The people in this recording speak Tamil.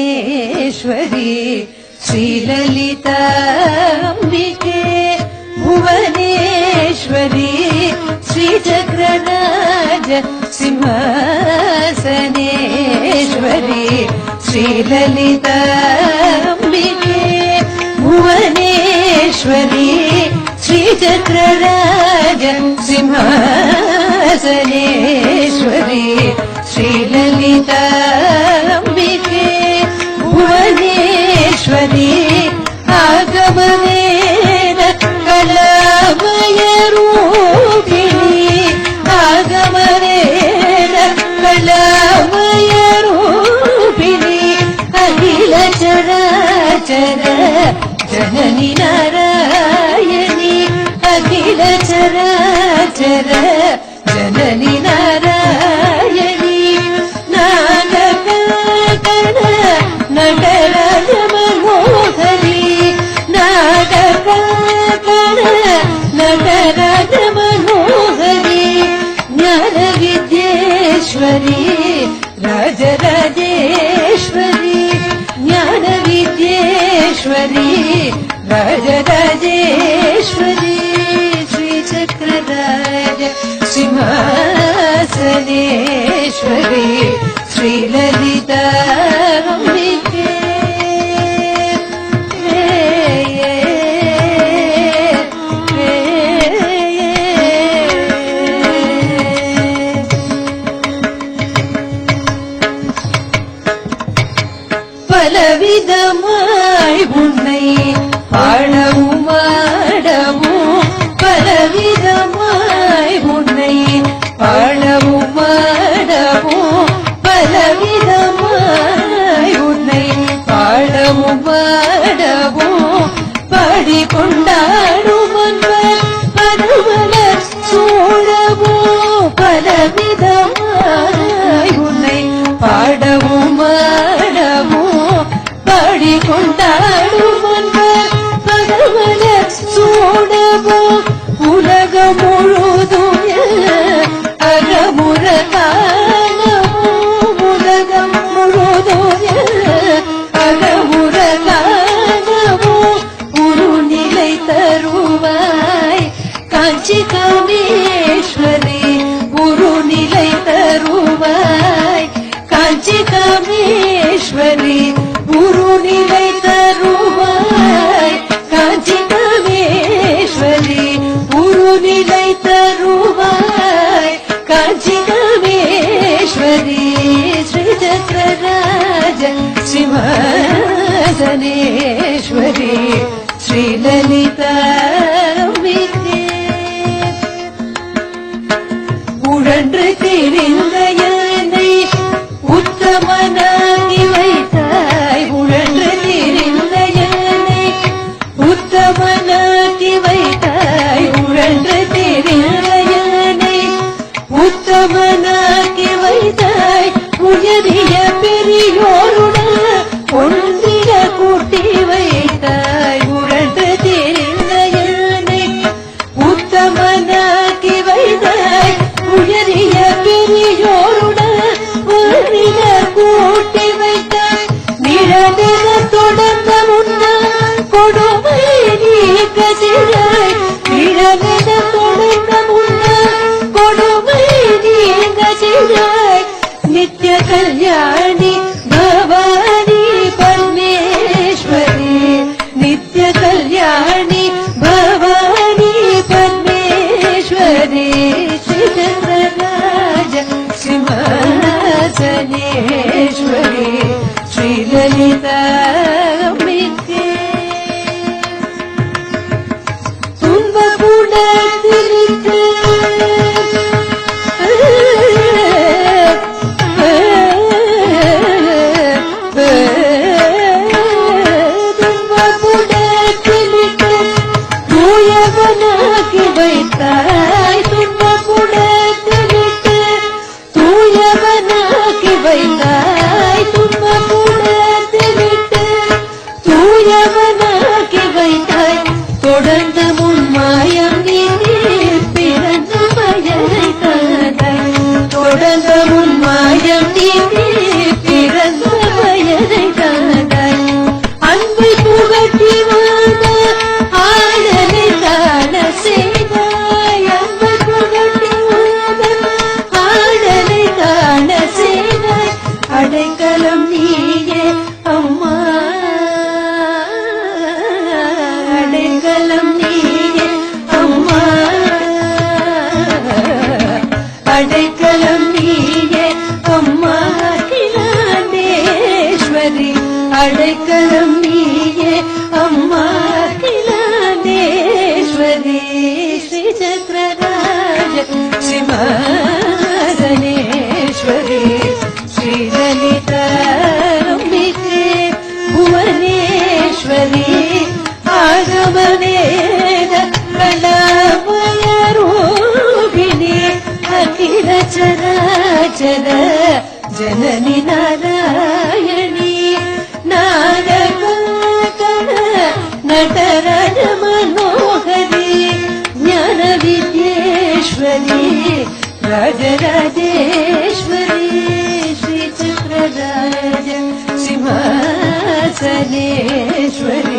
सिंहासनेश्वरी श्रीललिताम्बिके भुवनेश्वरी श्रीचक्रराज सिंहासनेश्वरी श्रीललिताम्बिके भुवनेश्वरी श्रीचक्रराज सिंहासनेश्वरी श्रीललिताम्बिके भुवनेश्वरी आगमनेन कलामय रूपिणी आगमनेन कलामय रूपिणी अखिल चराचर जननी नारायणी अखिल चराचर जननी नारायणी नागकर्ण नटराज मनोहरी नागकर्ण नटराज मनोहरी ज्ञान विद्येश्वरी राजराजेश्वरी ज्ञान विद्येश्वरी राजराजेश्वरी श्रीचक्रराज सिंहासनेश्वरी श्रीललिताम्बिके பலவிதமாய் உன்னை பாடவும் ஆடவும் பலவிதமாய் உன்னை பாடவும் ஆடவும் பலவிதமாய் உன்னை பாடவும் ஆடவும் பாடிக்கொண்டாடும் அன்பர் பருவலர் சூழவும் பலவிதமாய் உன்னை பாடவும் ஆடவும் பாடிக்கொண்டாடும் அன்பர் பருவலர் சூழவும் உலகம் முழுதும் அகமுற காணவும் உலகம் முழுதும் அகமுற காணவும் உருநிலை தருவாய் காஞ்சி காமேஸ்வரி உருநிலை தருவாய் காஞ்சி காமேஸ்வரி உருநிலை தருவாய் காஞ்சி காமேஸ்வரி உருநிலை தருவாய் காஞ்சி காமேஸ்வரி ஸ்ரீச்சக்ரராஜ சிம்ஹாசனேஸ்வரி ஸ்ரீலலிதாம்பிகே உழன்று திரிந்த என்னை உத்தமனாகி வைத்தாய் உழன்று திரிந்த என்னை உத்தமனாகி வைத்தாய் உழன்று திரிந்த என்னை உத்தமனாகி வைத்தாய் உயரிய பெரியோருடன் ஒன்றிட கூட்டி வைத்தாய் உழன்று திரிந்த என்னை உத்தமனாகி வைத்தாய் உயரிய பெரியோருடன் ஒன்றிட கூட்டி வைத்தாய் நிழலின தொடர்ந்த முன்னால் கொடுமை நீக்க செய்தாய் நிழலின தொடர்ந்த முன்னால் கொடுமை நீங்க செய்தாய் நித்ய கல்யாணி பவானி பரமேஸ்வரி நித்ய கல்யாணி பவானி பரமேஸ்வரி ஸ்ரீச்சக்ரராஜ சிம்ஹாசனேஸ்வரி ஸ்ரீலலிதாம்பிகே துன்பகுணத்திற்கு தூயவனாக்கி வைத்தாய் துன்பகுணத்திற்கு தூயவனாக்கி வைத்தாய் துன்பகுணத்திற்கு தூயவனாக்கி வைத்தாய் தொடர்ந்து முன்மாயம் நீ பிறந்த மயனை தந்தாய் தொடர்ந்து முன்மாயம் நீ பிறந்த அடைக்கலம் நீயே அம்மா அடைக்கலம் நீயே அம்மா அடைக்கலம் நீயே அம்மா அகிலாண்டேஸ்வரி அடைக்கலம் நீயே அம்மா அகிலாண்டேஸ்வரி ஸ்ரீ சக்கரராஜ சிம்ஹாசனேஸ்வரி ஸ்ரீ லலிதாம்பிகே புவனேஸ்வரி ஆகமவேத கலாமய ரூபிணி அகில சராச்சர ஜனனி நாராயணி நாரகாகர நடராஜ மனோகரி ஞான வித்யேஸ்வரி ராஜராஜேஸ்வரி ஸ்ரீ சக்கரராஜ சிம்ஹாசனேஸ்வரி